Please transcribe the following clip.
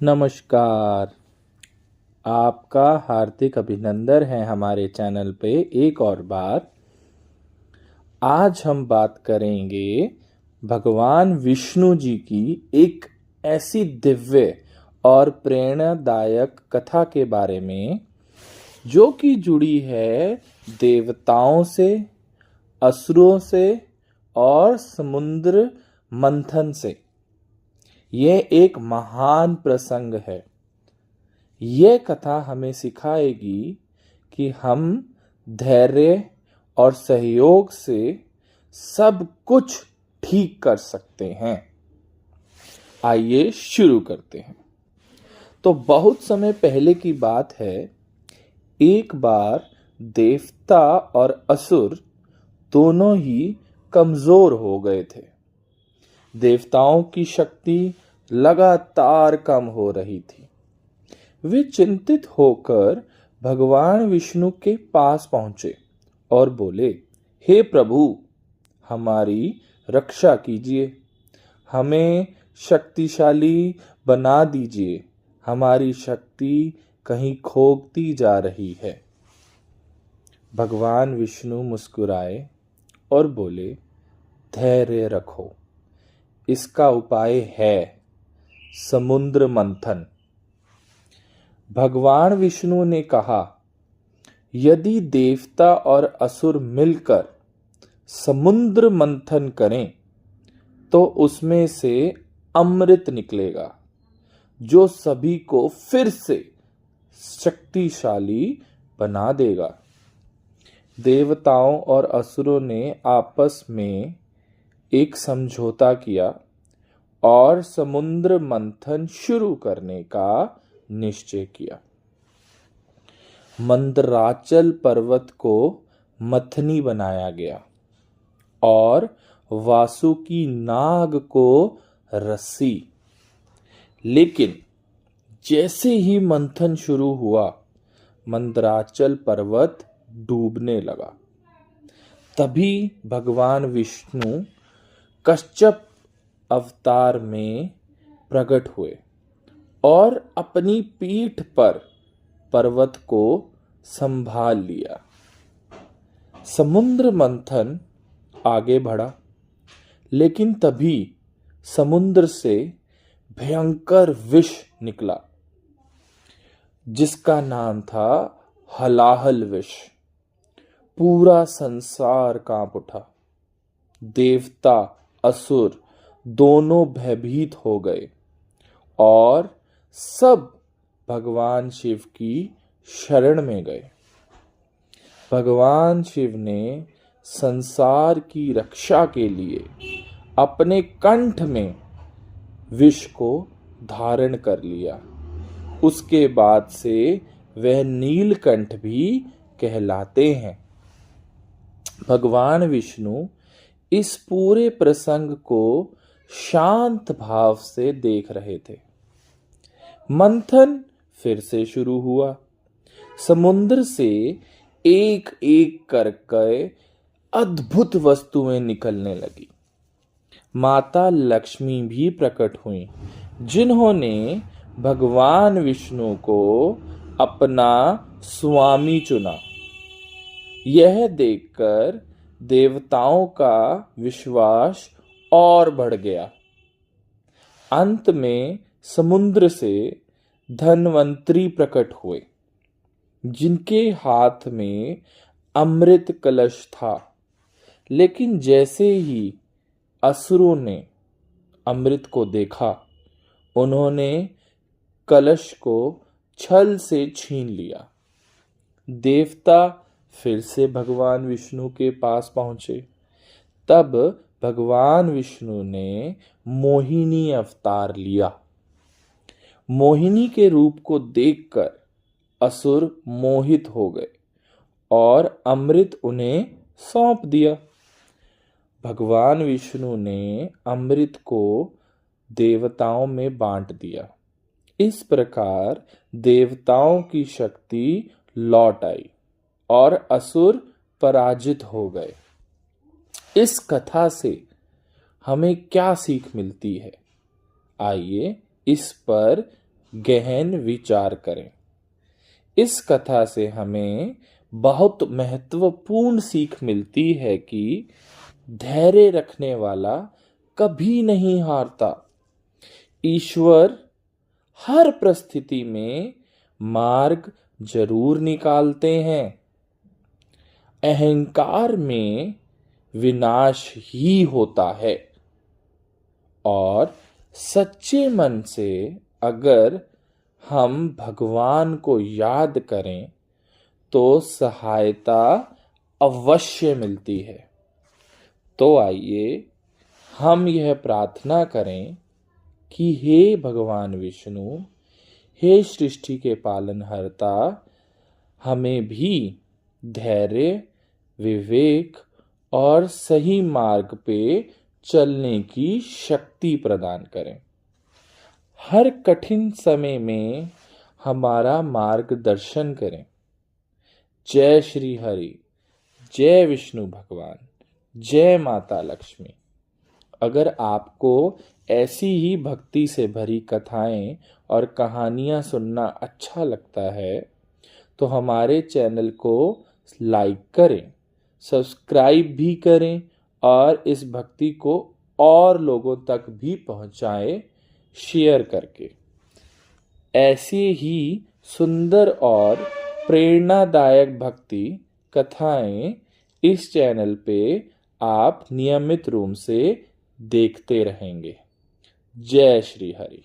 नमस्कार। आपका हार्दिक अभिनंदन है हमारे चैनल पे एक और बार। आज हम बात करेंगे भगवान विष्णु जी की एक ऐसी दिव्य और प्रेरणादायक कथा के बारे में जो कि जुड़ी है देवताओं से, असुरों से और समुद्र मंथन से। यह एक महान प्रसंग है। यह कथा हमें सिखाएगी कि हम धैर्य और सहयोग से सब कुछ ठीक कर सकते हैं। आइए शुरू करते हैं। तो बहुत समय पहले की बात है। एक बार देवता और असुर दोनों ही कमजोर हो गए थे। देवताओं की शक्ति लगातार कम हो रही थी। वे चिंतित होकर भगवान विष्णु के पास पहुंचे और बोले, हे प्रभु, हमारी रक्षा कीजिए, हमें शक्तिशाली बना दीजिए, हमारी शक्ति कहीं खोती जा रही है। भगवान विष्णु मुस्कुराए और बोले, धैर्य रखो, इसका उपाय है समुद्र मंथन। भगवान विष्णु ने कहा, यदि देवता और असुर मिलकर समुद्र मंथन करें तो उसमें से अमृत निकलेगा जो सभी को फिर से शक्तिशाली बना देगा। देवताओं और असुरों ने आपस में एक समझौता किया और समुद्र मंथन शुरू करने का निश्चय किया। मंदराचल पर्वत को मथनी बनाया गया और वासुकी नाग को रस्सी। लेकिन जैसे ही मंथन शुरू हुआ, मंदराचल पर्वत डूबने लगा। तभी भगवान विष्णु कच्छप अवतार में प्रकट हुए और अपनी पीठ पर पर्वत को संभाल लिया। समुद्र मंथन आगे बढ़ा, लेकिन तभी समुद्र से भयंकर विष निकला जिसका नाम था हलाहल विष। पूरा संसार कांप उठा। देवता असुर दोनों भयभीत हो गए और सब भगवान शिव की शरण में गए। भगवान शिव ने संसार की रक्षा के लिए अपने कंठ में विष को धारण कर लिया। उसके बाद से वह नीलकंठ भी कहलाते हैं। भगवान विष्णु इस पूरे प्रसंग को शांत भाव से देख रहे थे। मंथन फिर से शुरू हुआ। समुद्र से एक एक करके अद्भुत वस्तुएं निकलने लगी। माता लक्ष्मी भी प्रकट हुई, जिन्होंने भगवान विष्णु को अपना स्वामी चुना। यह देखकर देवताओं का विश्वास और बढ़ गया। अंत में समुद्र से धन्वंतरी प्रकट हुए, जिनके हाथ में अमृत कलश था। लेकिन जैसे ही असुरों ने अमृत को देखा, उन्होंने कलश को छल से छीन लिया। देवता फिर से भगवान विष्णु के पास पहुंचे। तब भगवान विष्णु ने मोहिनी अवतार लिया। मोहिनी के रूप को देखकर असुर मोहित हो गए और अमृत उन्हें सौंप दिया। भगवान विष्णु ने अमृत को देवताओं में बांट दिया। इस प्रकार देवताओं की शक्ति लौट आई और असुर पराजित हो गए। इस कथा से हमें क्या सीख मिलती है? आइए इस पर गहन विचार करें। इस कथा से हमें बहुत महत्वपूर्ण सीख मिलती है कि धैर्य रखने वाला कभी नहीं हारता। ईश्वर हर परिस्थिति में मार्ग जरूर निकालते हैं। अहंकार में विनाश ही होता है और सच्चे मन से अगर हम भगवान को याद करें तो सहायता अवश्य मिलती है। तो आइए हम यह प्रार्थना करें कि हे भगवान विष्णु, हे सृष्टि के पालनहर्ता, हमें भी धैर्य, विवेक और सही मार्ग पे चलने की शक्ति प्रदान करें। हर कठिन समय में हमारा मार्गदर्शन करें। जय श्री हरि, जय विष्णु भगवान, जय माता लक्ष्मी। अगर आपको ऐसी ही भक्ति से भरी कथाएं और कहानियां सुनना अच्छा लगता है तो हमारे चैनल को लाइक करें, सब्सक्राइब भी करें और इस भक्ति को और लोगों तक भी पहुंचाएं शेयर करके। ऐसी ही सुंदर और प्रेरणादायक भक्ति कथाएं इस चैनल पे आप नियमित रूप से देखते रहेंगे। जय श्री हरि।